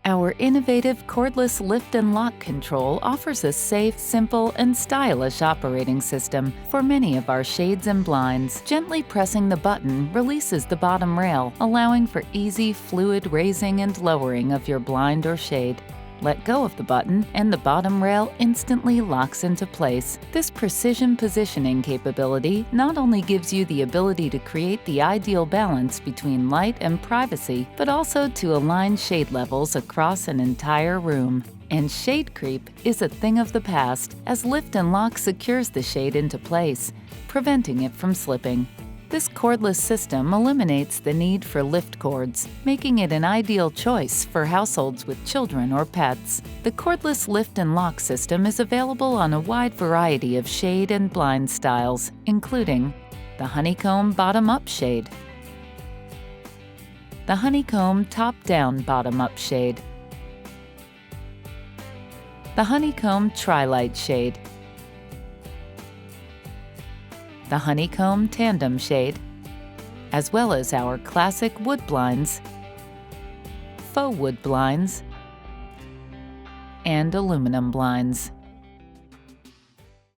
Our innovative cordless lift and lock control offers a safe, simple, and stylish operating system for many of our shades and blinds. Gently pressing the button releases the bottom rail, allowing for easy, fluid raising and lowering of your blind or shade. Let go of the button and the bottom rail instantly locks into place. This precision positioning capability not only gives you the ability to create the ideal balance between light and privacy, but also to align shade levels across an entire room. And shade creep is a thing of the past, as lift and lock secures the shade into place, preventing it from slipping. This cordless system eliminates the need for lift cords, making it an ideal choice for households with children or pets. The cordless lift and lock system is available on a wide variety of shade and blind styles, including the honeycomb bottom-up shade, the honeycomb top-down bottom-up shade, the honeycomb tri-light shade, the honeycomb tandem shade, as well as our classic wood blinds, faux wood blinds, and aluminum blinds.